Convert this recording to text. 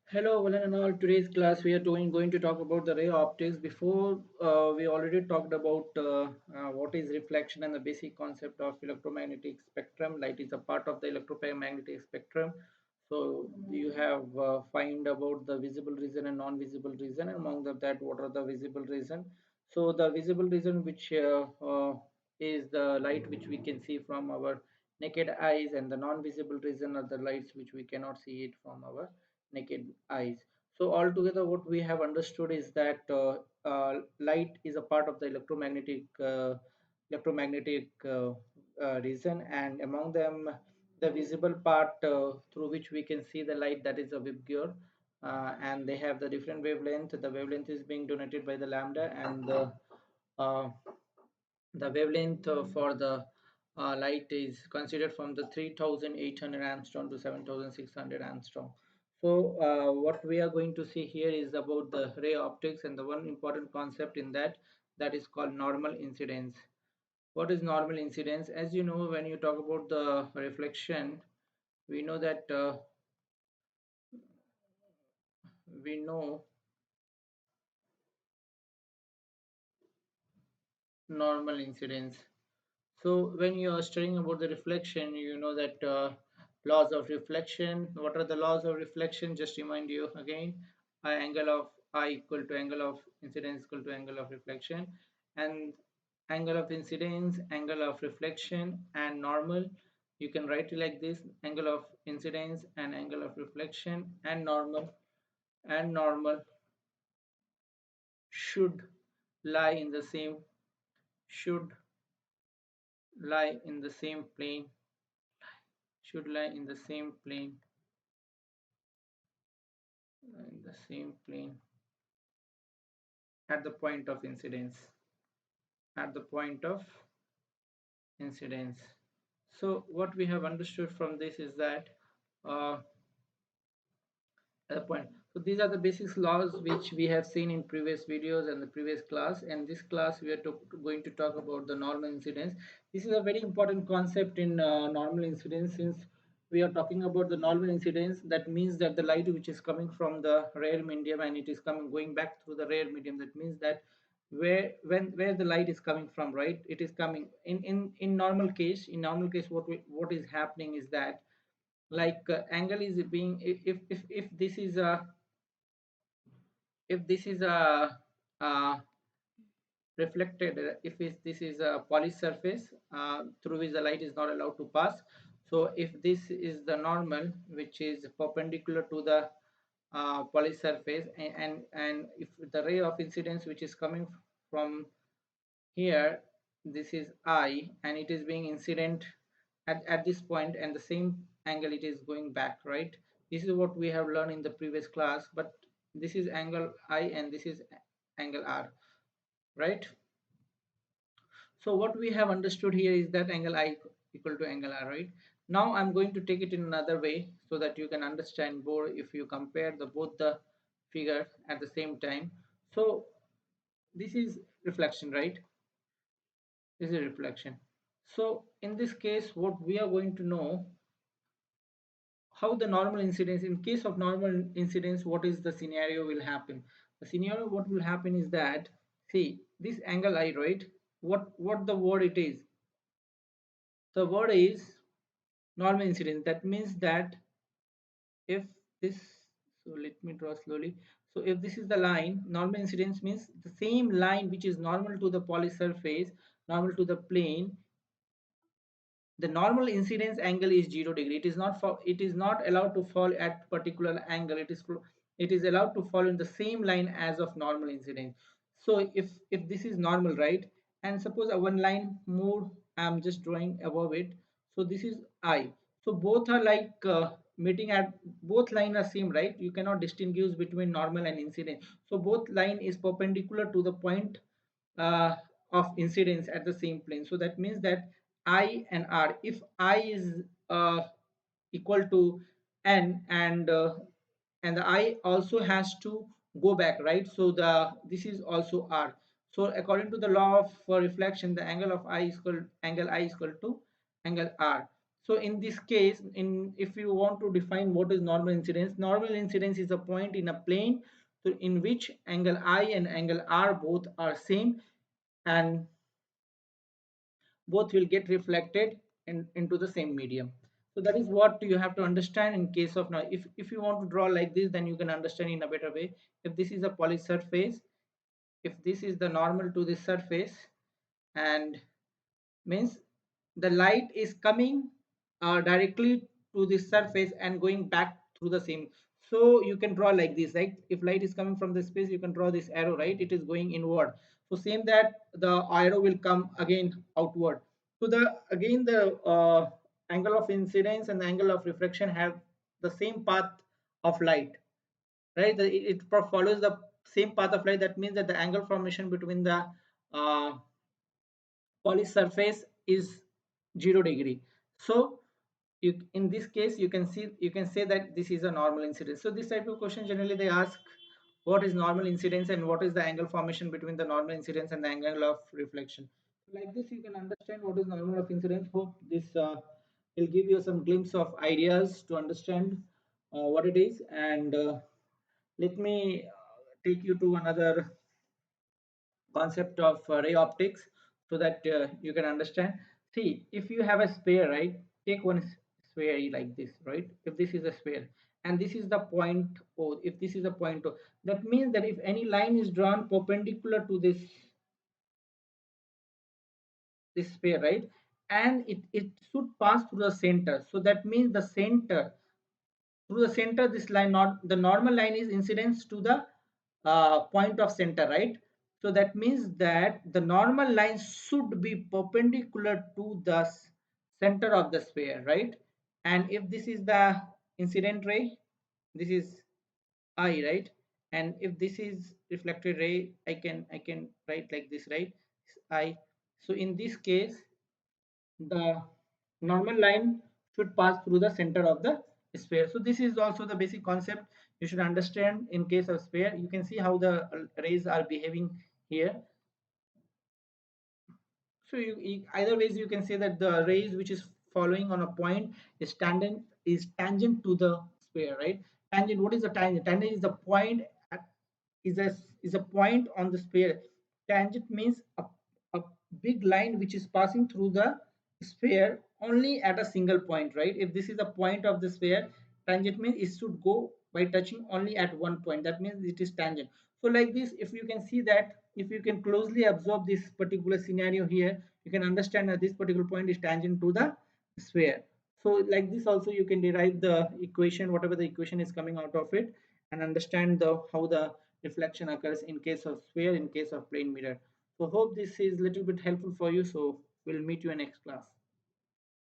Hello, one and all. Today's class we are going to talk about the ray optics. Before we already talked about what is reflection and the basic concept of electromagnetic spectrum. Light is a part of the electromagnetic spectrum. So you have find about the visible region and non-visible region. Among that, what are the visible region? So the visible region, which is the light which we can see from our naked eyes, and the non-visible region are the lights which we cannot see it from our naked eyes. So altogether, what we have understood is that light is a part of the electromagnetic region, and among them, the visible part through which we can see the light, that is a Vibgyor, and they have the different wavelength. The wavelength is being donated by the lambda, and uh, the wavelength for the light is considered from the 3800 angstrom to 7600 angstrom. So what we are going to see here is about the ray optics, and the one important concept in that, that is called normal incidence. What is normal incidence? As you know, when you talk about the reflection, we know that we know normal incidence. So when you are studying about the reflection, you know that laws of reflection. What are the laws of reflection? Just remind you again. Angle of I equal to angle of incidence equal to angle of reflection, and angle of incidence, angle of reflection, and normal. You can write it like this: angle of incidence and angle of reflection and normal should lie in the same should lie in the same plane should lie in the same plane at the point of incidence at the point of incidence. So what we have understood from this is that uh, point. So these are the basic laws which we have seen in previous videos and the previous class. And this class we are going to talk about the normal incidence. This is a very important concept in normal incidence, since we are talking about the normal incidence. That means that the light which is coming from the rare medium and it is coming going back through the rare medium. That means that where the light is coming from, right? It is coming in normal case. In normal case, what is happening is that, like, angle is being, if this is a if this is a reflected, if this is a polished surface through which the light is not allowed to pass. So if this is the normal which is perpendicular to the polished surface, and if the ray of incidence which is coming from here, this is I, and it is being incident at this point, and the same angle it is going back, right? This is what we have learned in the previous class, but this is angle I and this is angle R, right? So what we have understood here is that angle I equal to angle R, right? Now I'm going to take it in another way so that you can understand more if you compare the both the figures at the same time. So this is reflection, right? This is reflection. So in this case, what we are going to know, how the normal incidence, in case of normal incidence, what is the scenario will happen. The scenario what will happen is that, see this angle I, right? What the word it is, the word is normal incidence. That means that if this, so let me draw slowly. So if this is the line, normal incidence means the same line which is normal to the polished surface, normal to the plane. The normal incidence angle is 0 degree. It is not for, it is not allowed to fall at particular angle. It is allowed to fall in the same line as of normal incidence. So if this is normal, right, and suppose a one line more, I'm just drawing above it. So this is I. So both are like meeting at, both line are same, right? You cannot distinguish between normal and incident. So both line is perpendicular to the point uh, of incidence at the same plane. So that means that I and R, if I is equal to n, and the I also has to go back, right? So the this is also R. So according to the law of reflection, the angle of I is equal, angle I is equal to angle R. So in this case, in if you want to define what is normal incidence is a point in a plane in which angle I and angle R both are same, and both will get reflected into the same medium. So that is what you have to understand in case of now. If you want to draw like this, then you can understand in a better way. If this is a polysurface, if this is the normal to this surface, and means the light is coming directly to the surface and going back through the same. So you can draw like this, right? If light is coming from the space, you can draw this arrow, right? It is going inward. So same that the arrow will come again outward. So the again the angle of incidence and the angle of refraction have the same path of light, right? It follows the same path of light. That means that the angle formation between the uh, polished surface is 0 degree. So in this case you can say that this is a normal incidence. So this type of question generally they ask what is normal incidence and what is the angle formation between the normal incidence and the angle of reflection. Like this you can understand what is normal of incidence. Hope this will give you some glimpse of ideas to understand what it is. And let me take you to another concept of ray optics so that you can understand. See, if you have a sphere, right? Take one sphere like this, right? If this is a sphere and this is the point O, if this is a point O, that means that if any line is drawn perpendicular to this sphere, right? And it should pass through the center. So that means the center through the center, this line, not the normal line is incidence to the point of center, right? So that means that the normal line should be perpendicular to the center of the sphere, right? And if this is the incident ray, this is I, right? And if this is reflected ray, I can write like this, right? I. So in this case the normal line should pass through the center of the sphere. So this is also the basic concept you should understand in case of sphere. You can see how the rays are behaving here. So either ways you can say that the rays which is following on a point is tangent to the sphere, right? Tangent. What is the tangent? Tangent is the point at, is a point on the sphere. Tangent means a big line which is passing through the sphere only at a single point, right? If this is the point of the sphere, tangent means it should go by touching only at one point. That means it is tangent. So like this, if you can see that, if you can closely observe this particular scenario here, you can understand that this particular point is tangent to the sphere. So like this also you can derive the equation, whatever the equation is coming out of it, and understand the how the reflection occurs in case of sphere, in case of plane mirror. So hope this is little bit helpful for you. So we'll meet you in next class.